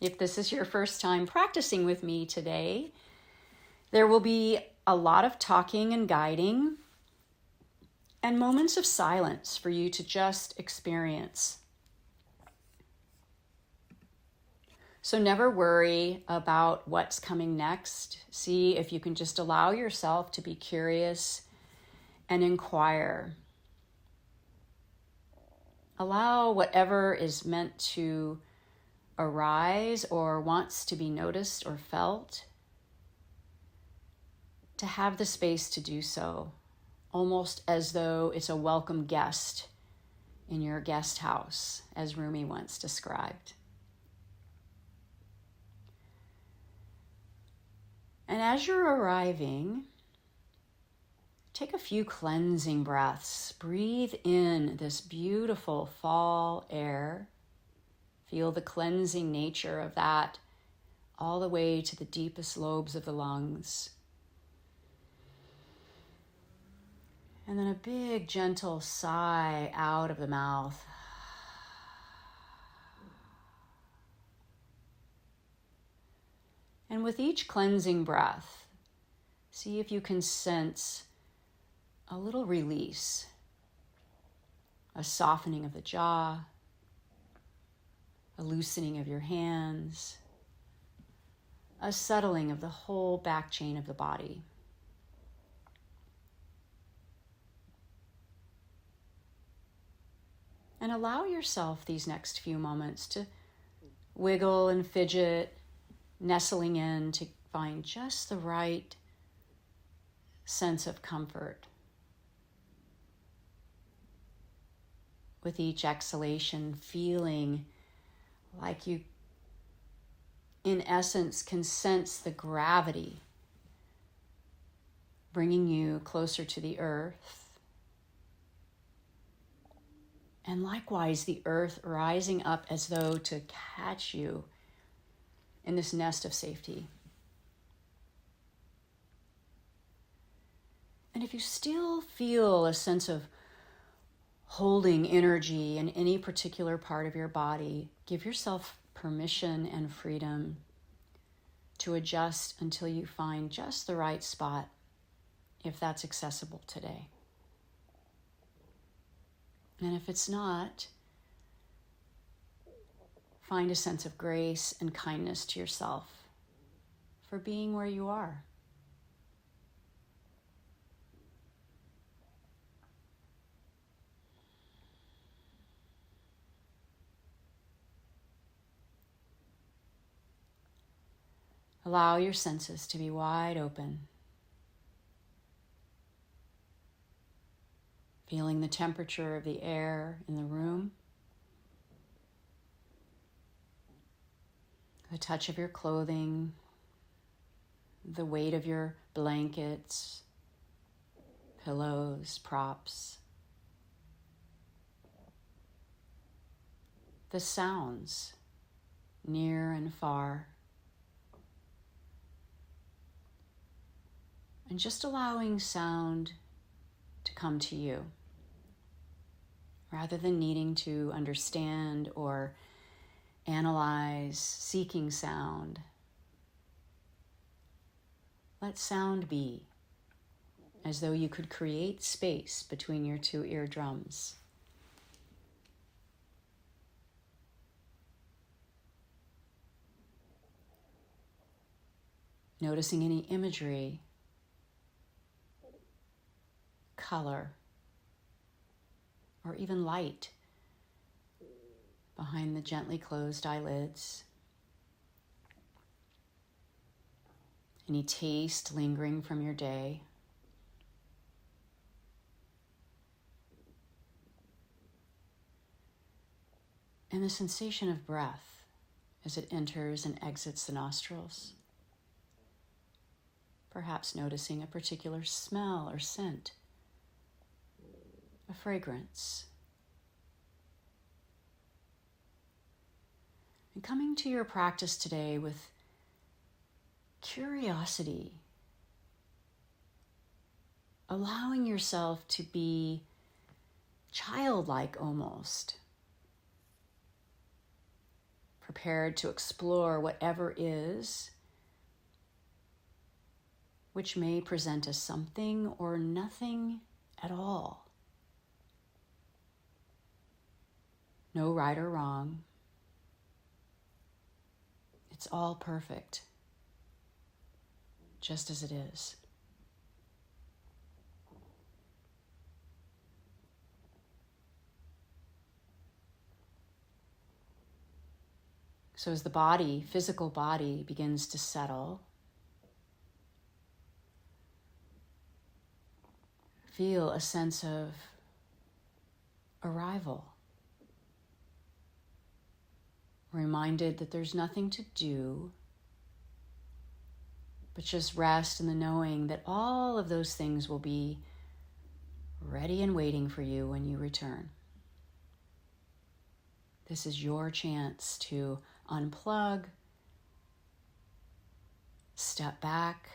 If this is your first time practicing with me today, there will be a lot of talking and guiding and moments of silence for you to just experience. So never worry about what's coming next. See if you can just allow yourself to be curious and inquire. Allow whatever is meant to arise or wants to be noticed or felt to have the space to do so, almost as though it's a welcome guest in your guest house, as Rumi once described. And as you're arriving, take a few cleansing breaths. Breathe in this beautiful fall air. Feel the cleansing nature of that all the way to the deepest lobes of the lungs. And then a big, gentle sigh out of the mouth. And with each cleansing breath, see if you can sense a little release, a softening of the jaw, a loosening of your hands, a settling of the whole back chain of the body. And allow yourself these next few moments to wiggle and fidget, nestling in to find just the right sense of comfort. With each exhalation, feeling like you, in essence, can sense the gravity bringing you closer to the earth. And likewise, the earth rising up as though to catch you in this nest of safety. And if you still feel a sense of holding energy in any particular part of your body, give yourself permission and freedom to adjust until you find just the right spot, if that's accessible today. And if it's not, find a sense of grace and kindness to yourself for being where you are. Allow your senses to be wide open, feeling the temperature of the air in the room, the touch of your clothing, the weight of your blankets, pillows, props, the sounds near and far, and just allowing sound to come to you rather than needing to understand or analyze, seeking sound. Let sound be, as though you could create space between your two eardrums. Noticing any imagery, color, or even light behind the gently closed eyelids. Any taste lingering from your day. And the sensation of breath as it enters and exits the nostrils. Perhaps noticing a particular smell or scent, a fragrance. And coming to your practice today with curiosity, allowing yourself to be childlike almost, prepared to explore whatever is, which may present as something or nothing at all. No right or wrong. It's all perfect, just as it is. So as the body, physical body, begins to settle, feel a sense of arrival. Reminded that there's nothing to do, but just rest in the knowing that all of those things will be ready and waiting for you when you return. This is your chance to unplug, step back,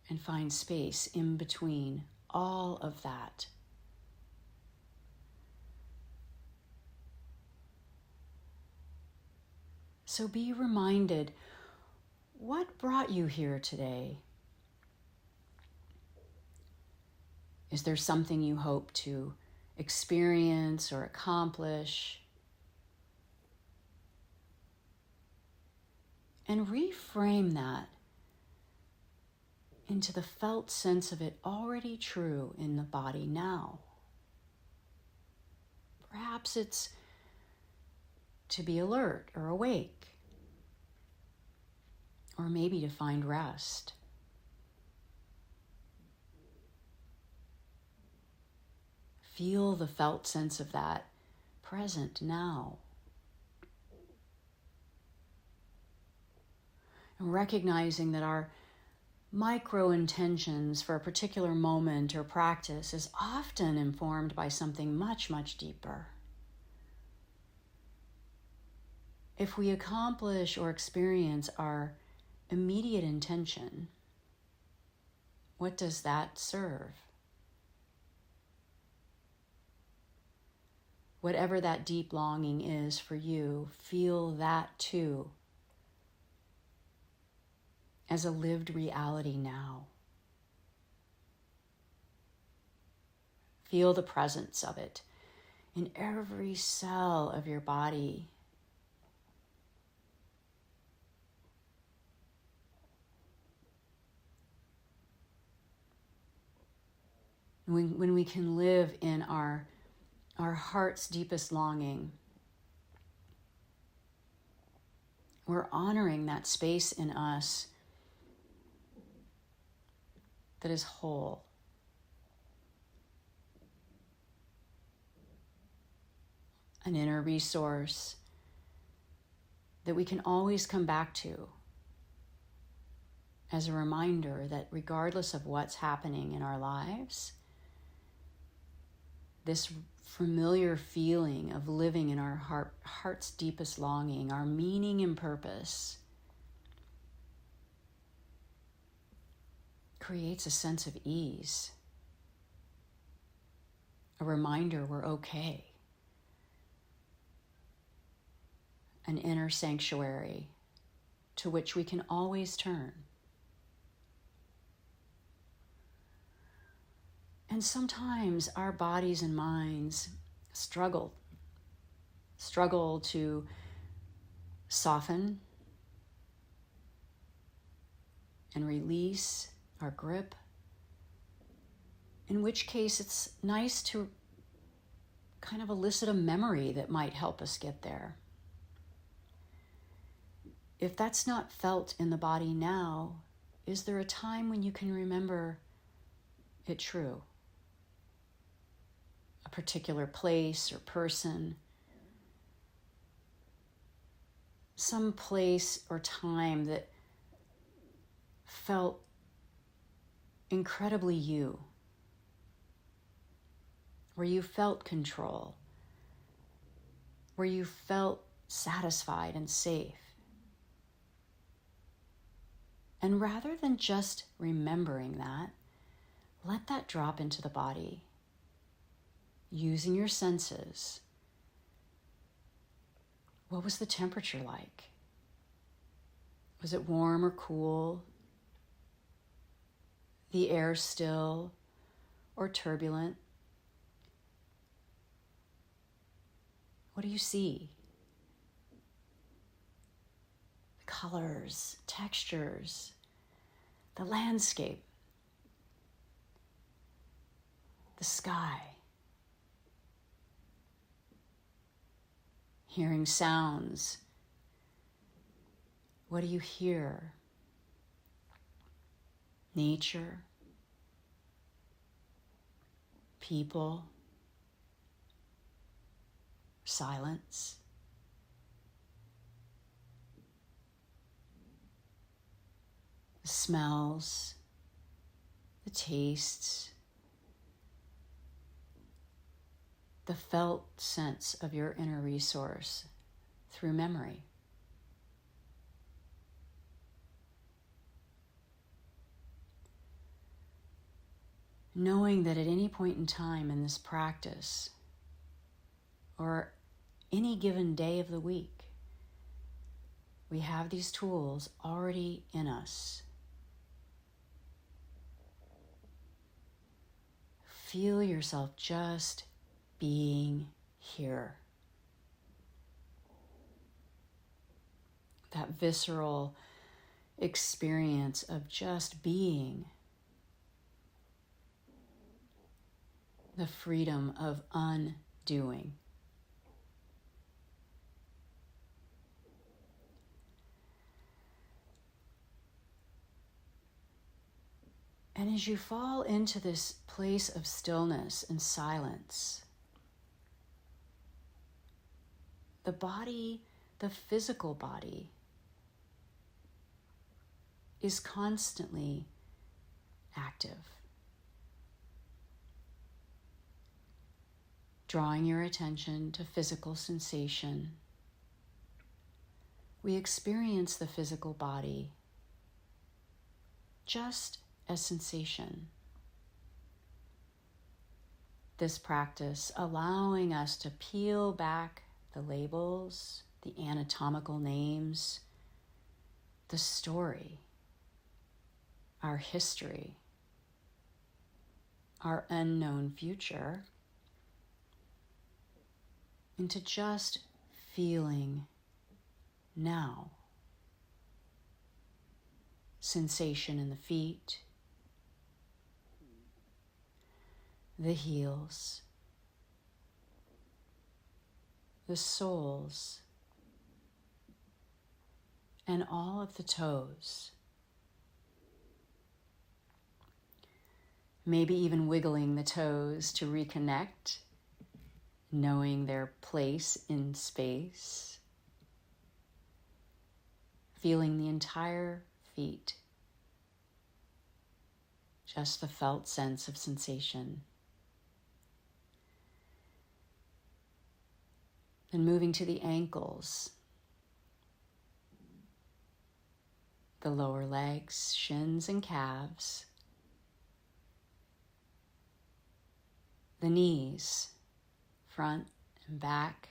and find space in between all of that. So be reminded, what brought you here today? Is there something you hope to experience or accomplish? And reframe that into the felt sense of it already true in the body now. Perhaps it's to be alert or awake, or maybe to find rest. Feel the felt sense of that present now. And recognizing that our micro intentions for a particular moment or practice is often informed by something much, much deeper. If we accomplish or experience our immediate intention, what does that serve? Whatever that deep longing is for you, feel that too as a lived reality now. Feel the presence of it in every cell of your body. When we can live in our heart's deepest longing, we're honoring that space in us that is whole. An inner resource that we can always come back to as a reminder that regardless of what's happening in our lives, this familiar feeling of living in our heart's deepest longing, our meaning and purpose, creates a sense of ease, a reminder we're okay, an inner sanctuary to which we can always turn. And sometimes our bodies and minds struggle to soften and release our grip, in which case it's nice to kind of elicit a memory that might help us get there. If that's not felt in the body now, is there a time when you can remember it true? A particular place or person, some place or time that felt incredibly you, where you felt control, where you felt satisfied and safe. And rather than just remembering that, let that drop into the body, using your senses What was the temperature like? Was it warm or cool? The air still or turbulent? What do you see? The colors, textures, the landscape, the sky. Hearing sounds. What do you hear? Nature, people, silence. The smells, the tastes, the felt sense of your inner resource through memory. Knowing that at any point in time in this practice, or any given day of the week, we have these tools already in us. Feel yourself just being here. That visceral experience of just being. The freedom of undoing. And as you fall into this place of stillness and silence, the body, the physical body, is constantly active. Drawing your attention to physical sensation, we experience the physical body just as sensation. This practice allowing us to peel back the labels, the anatomical names, the story, our history, our unknown future, into just feeling now. Sensation in the feet, the heels, the soles, and all of the toes. Maybe even wiggling the toes to reconnect, knowing their place in space. Feeling the entire feet, just the felt sense of sensation. Then moving to the ankles, the lower legs, shins and calves, the knees, front and back,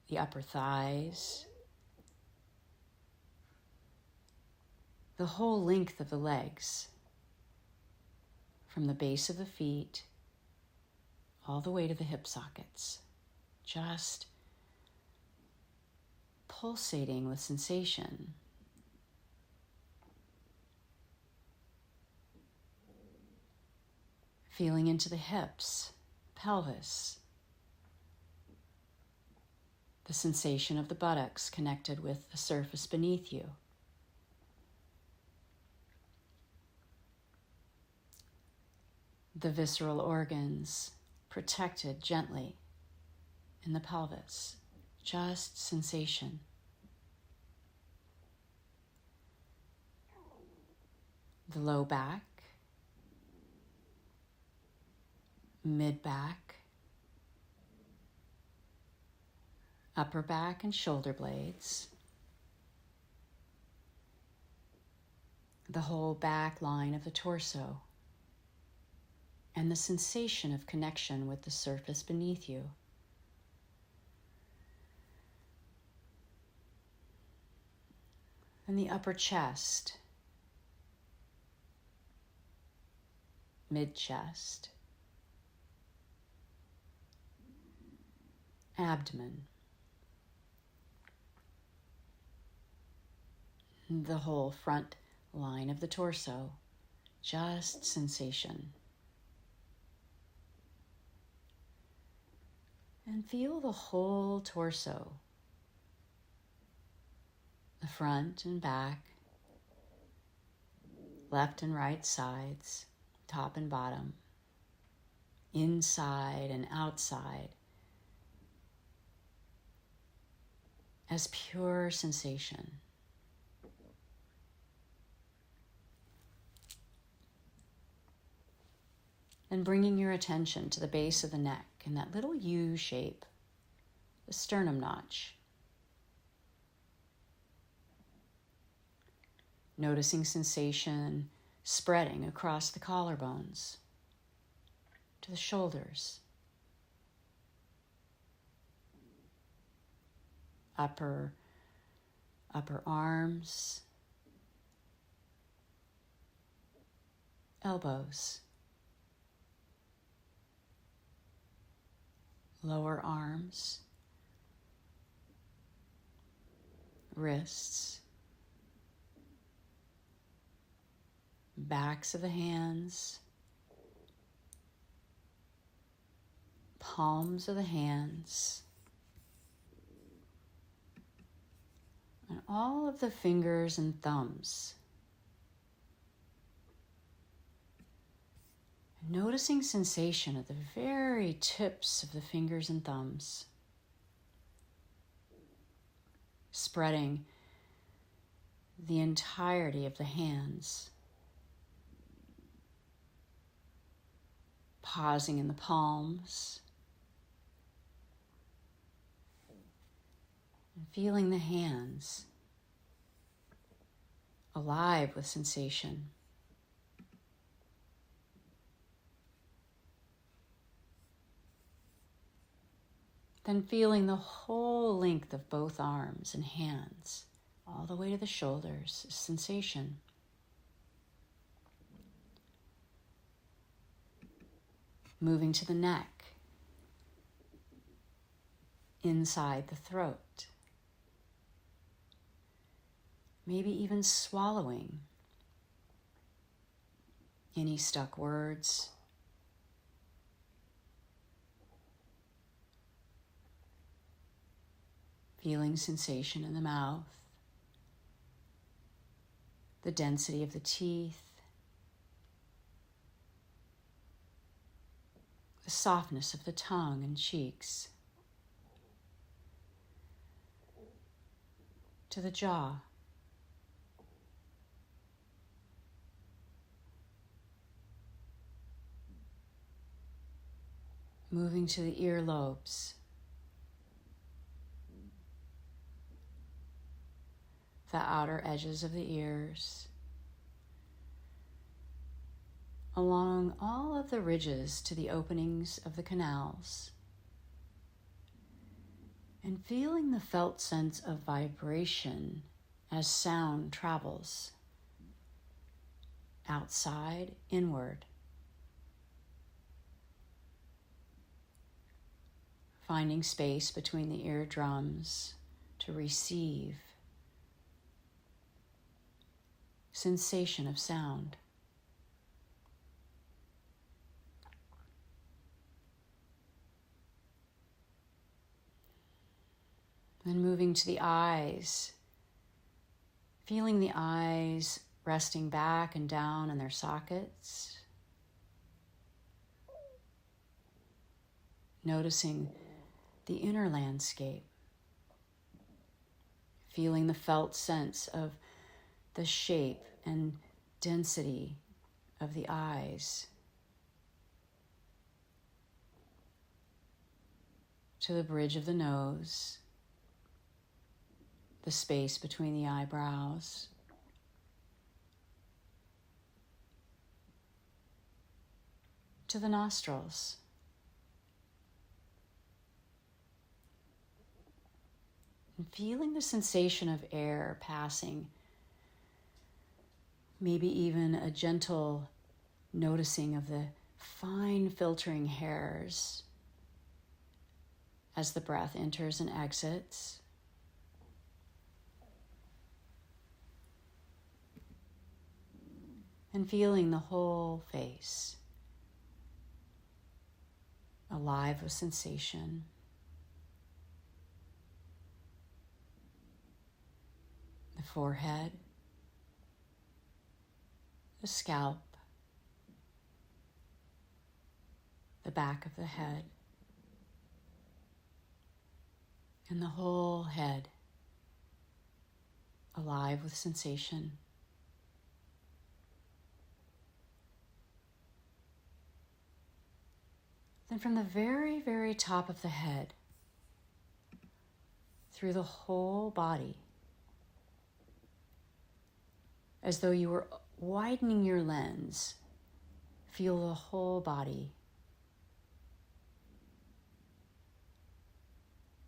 the upper thighs, the whole length of the legs, from the base of the feet all the way to the hip sockets, just pulsating with sensation. Feeling into the hips, pelvis, the sensation of the buttocks connected with the surface beneath you. The visceral organs protected gently in the pelvis, just sensation. The low back, mid-back, upper back and shoulder blades, the whole back line of the torso, and the sensation of connection with the surface beneath you, and the upper chest, mid-chest, abdomen, the whole front line of the torso, just sensation. And feel the whole torso, the front and back, left and right sides, top and bottom, inside and outside, as pure sensation. Then bringing your attention to the base of the neck and that little U shape, the sternum notch. Noticing sensation spreading across the collarbones to the shoulders, upper arms, elbows, lower arms, wrists, backs of the hands, palms of the hands, and all of the fingers and thumbs. Noticing sensation at the very tips of the fingers and thumbs, spreading the entirety of the hands, pausing in the palms, and feeling the hands alive with sensation. Then feeling the whole length of both arms and hands, all the way to the shoulders, sensation. Moving to the neck, inside the throat. Maybe even swallowing any stuck words. Feeling sensation in the mouth, the density of the teeth, the softness of the tongue and cheeks, to the jaw, moving to the earlobes, the outer edges of the ears, along all of the ridges to the openings of the canals, and feeling the felt sense of vibration as sound travels outside, inward, finding space between the eardrums to receive sensation of sound. Then moving to the eyes, feeling the eyes resting back and down in their sockets. Noticing the inner landscape, feeling the felt sense of the shape and density of the eyes, to the bridge of the nose, the space between the eyebrows, to the nostrils, and feeling the sensation of air passing Maybe even a gentle noticing of the fine filtering hairs as the breath enters and exits. And feeling the whole face alive with sensation. The forehead, the scalp, the back of the head, and the whole head alive with sensation. Then from the very, very top of the head, through the whole body, as though you were widening your lens, feel the whole body.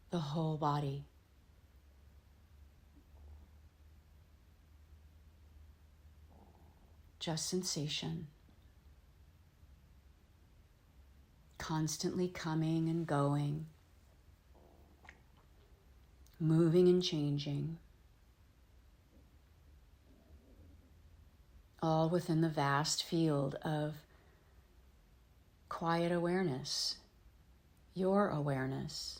The whole body. Just sensation. Constantly coming and going, moving and changing, all within the vast field of quiet awareness, your awareness.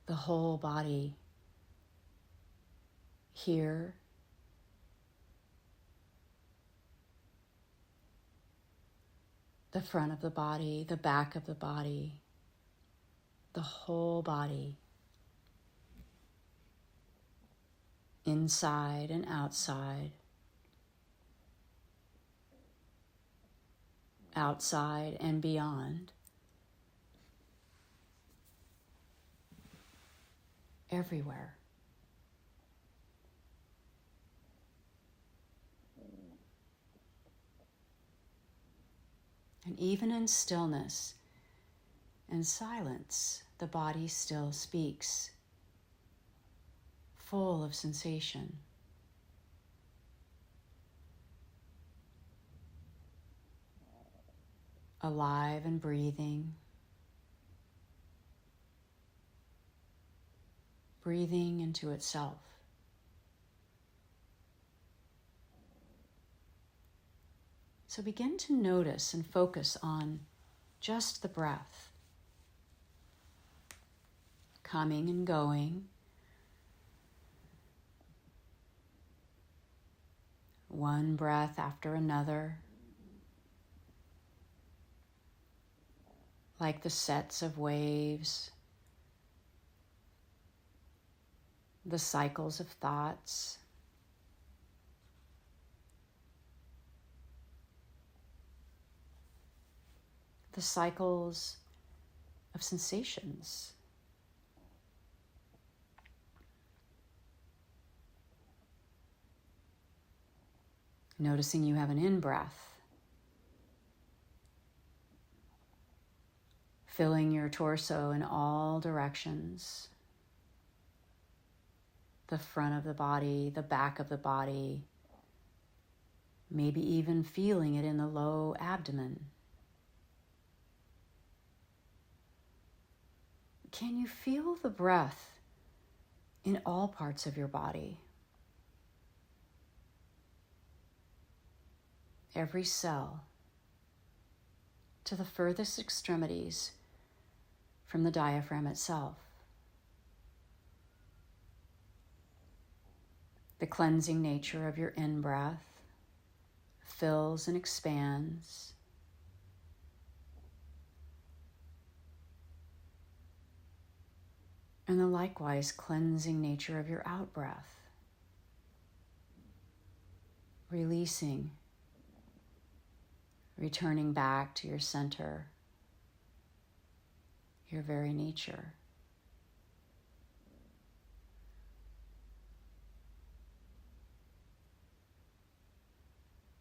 The whole body. Here, the front of the body, the back of the body, the whole body, inside and outside, outside and beyond, everywhere. And even in stillness and silence, the body still speaks, full of sensation. Alive and breathing, breathing into itself. So begin to notice and focus on just the breath, coming and going, one breath after another, like the sets of waves, the cycles of thoughts. The cycles of sensations. Noticing you have an in-breath, filling your torso in all directions, the front of the body, the back of the body, maybe even feeling it in the low abdomen. Can you feel the breath in all parts of your body? Every cell, to the furthest extremities from the diaphragm itself. The cleansing nature of your in-breath fills and expands. And the likewise cleansing nature of your out-breath. Releasing, returning back to your center, your very nature.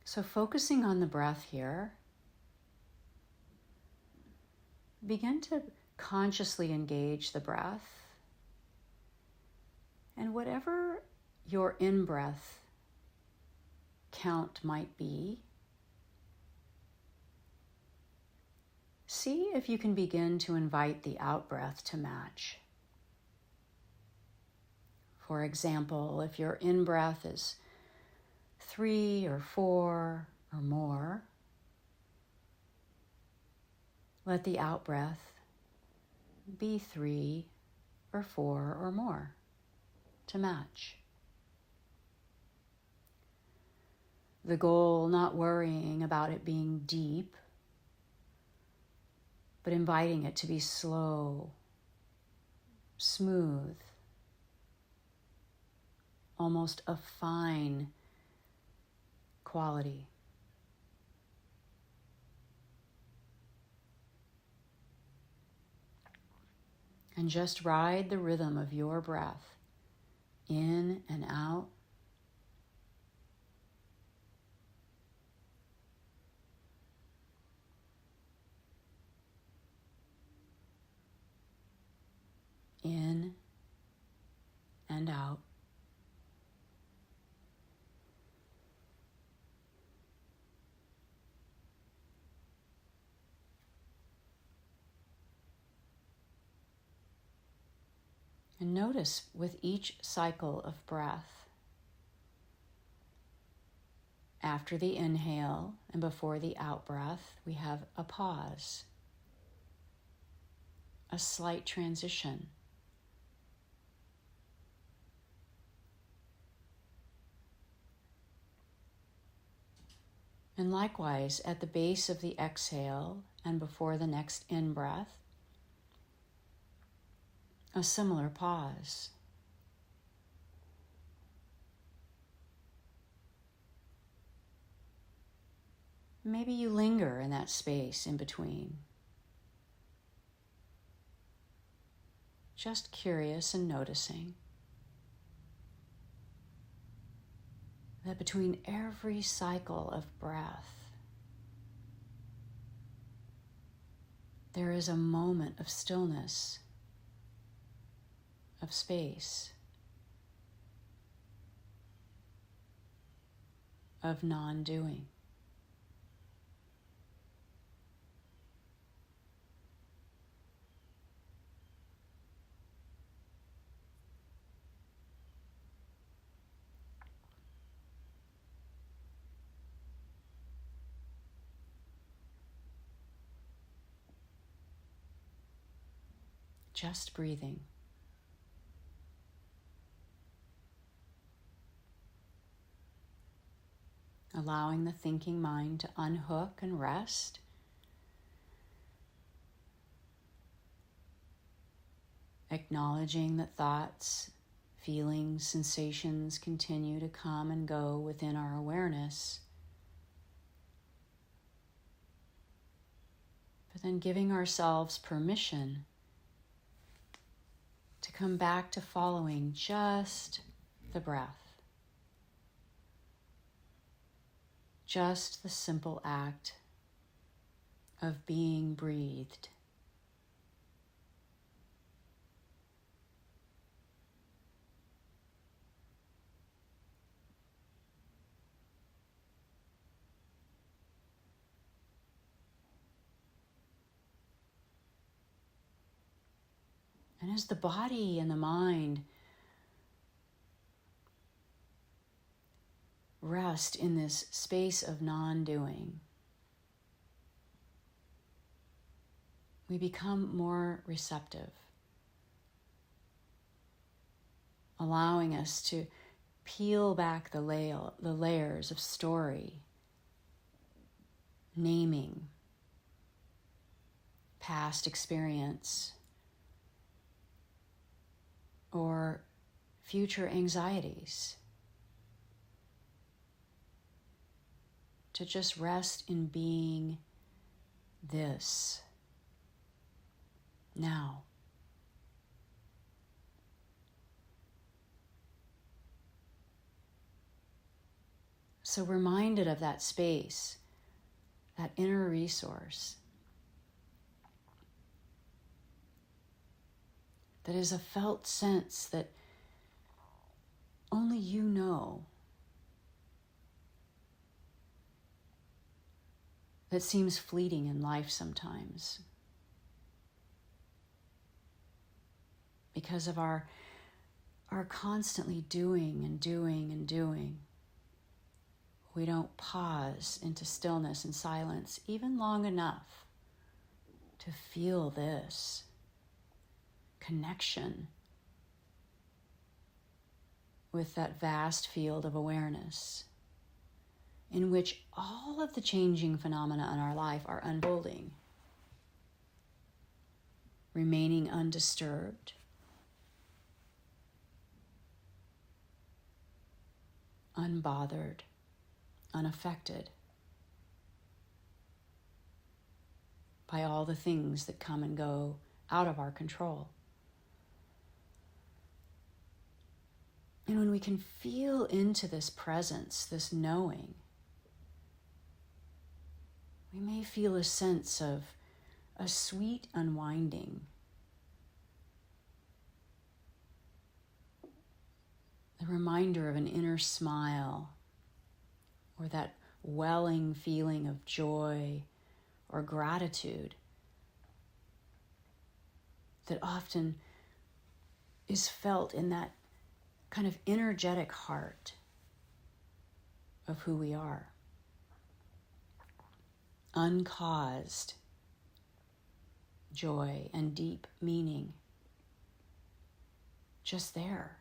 So focusing on the breath here, begin to consciously engage the breath. And whatever your in-breath count might be, see if you can begin to invite the out-breath to match. For example, if your in-breath is 3 or 4 or more, let the out-breath be 3 or 4 or more to match. The goal, not worrying about it being deep, but inviting it to be slow, smooth, almost a fine quality. And just ride the rhythm of your breath in and out. In and out. And notice with each cycle of breath, after the inhale and before the out-breath, we have a pause, a slight transition. And likewise, at the base of the exhale and before the next in-breath, a similar pause. Maybe you linger in that space in between. Just curious and noticing that between every cycle of breath, there is a moment of stillness, of space, of non-doing. Just breathing. Allowing the thinking mind to unhook and rest. Acknowledging that thoughts, feelings, sensations continue to come and go within our awareness. But then giving ourselves permission to come back to following just the breath. Just the simple act of being breathed. And as the body and the mind rest in this space of non-doing, we become more receptive, allowing us to peel back the layers of story, naming, past experience, or future anxieties. To just rest in being this now. So reminded of that space, that inner resource, that is a felt sense that only you know, that seems fleeting in life sometimes because of our constantly doing and doing and doing. We don't pause into stillness and silence even long enough to feel this connection with that vast field of awareness in which all of the changing phenomena in our life are unfolding, remaining undisturbed, unbothered, unaffected by all the things that come and go out of our control. And when we can feel into this presence, this knowing, we may feel a sense of a sweet unwinding, the reminder of an inner smile, or that welling feeling of joy or gratitude that often is felt in that kind of energetic heart of who we are. Uncaused joy and deep meaning, just there.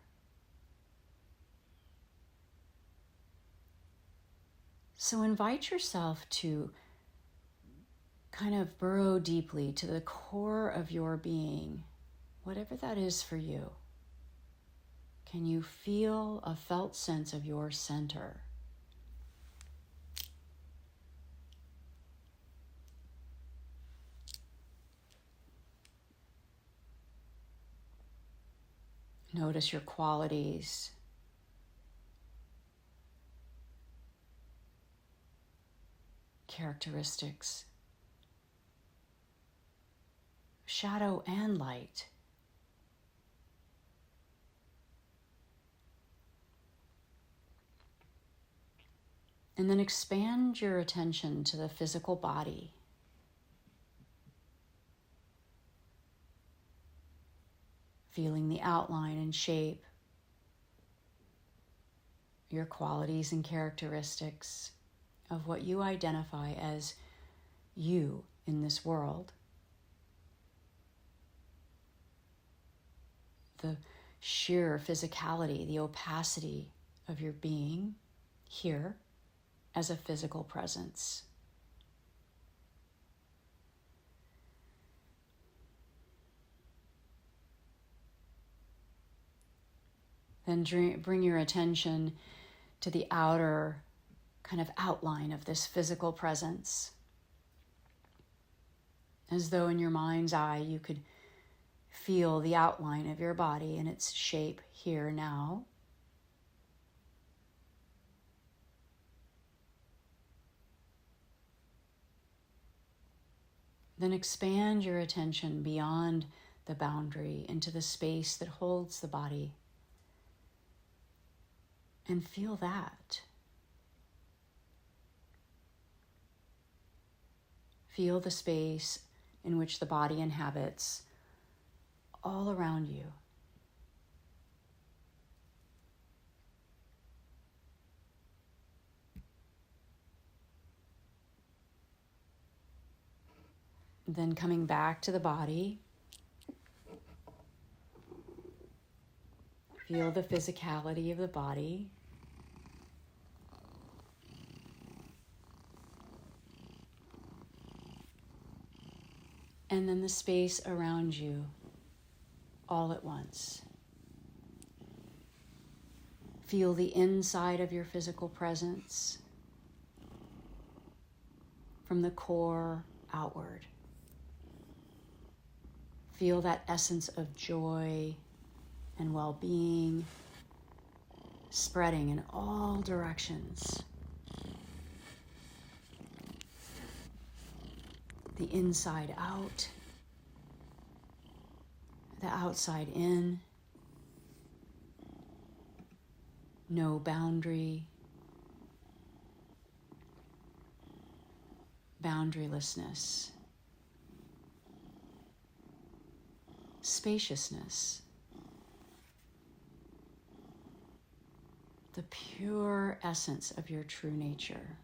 So invite yourself to kind of burrow deeply to the core of your being, whatever that is for you. Can you feel a felt sense of your center? Notice your qualities. Characteristics. Shadow and light. And then expand your attention to the physical body. Feeling the outline and shape, your qualities and characteristics of what you identify as you in this world. The sheer physicality, the opacity of your being here as a physical presence. Then bring your attention to the outer kind of outline of this physical presence. As though in your mind's eye you could feel the outline of your body and its shape here now. Then expand your attention beyond the boundary into the space that holds the body. And feel that. Feel the space in which the body inhabits all around you. Then coming back to the body, feel the physicality of the body. And then the space around you all at once. Feel the inside of your physical presence from the core outward. Feel that essence of joy and well-being spreading in all directions. The inside out the outside in, no boundary, boundarylessness, spaciousness, the pure essence of your true nature.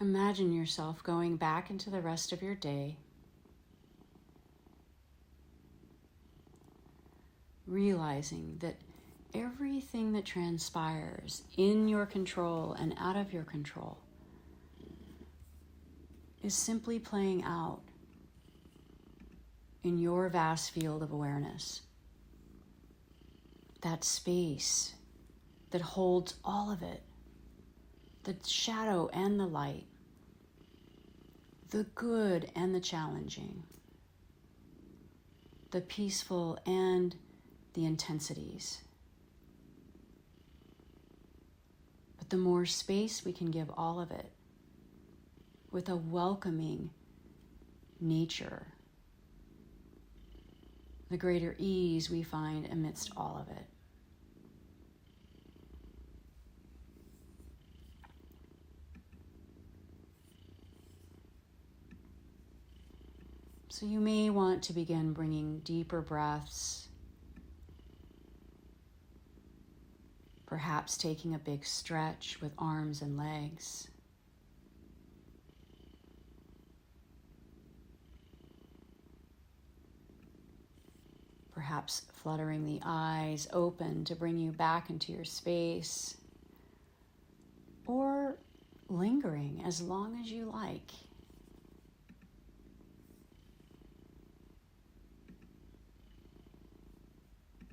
Imagine yourself going back into the rest of your day, realizing that everything that transpires in your control and out of your control is simply playing out in your vast field of awareness. That space that holds all of it, the shadow and the light, the good and the challenging, the peaceful and the intensities. But the more space we can give all of it with a welcoming nature, the greater ease we find amidst all of it. So you may want to begin bringing deeper breaths, perhaps taking a big stretch with arms and legs. Perhaps fluttering the eyes open to bring you back into your space, or lingering as long as you like.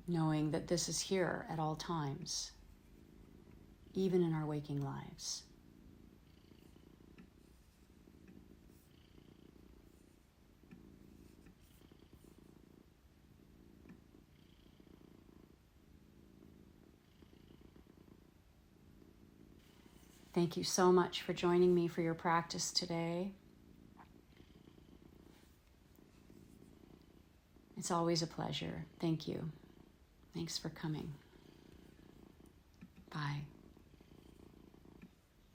Knowing that this is here at all times, even in our waking lives. Thank you so much for joining me for your practice today. It's always a pleasure. Thank you. Thanks for coming. Bye.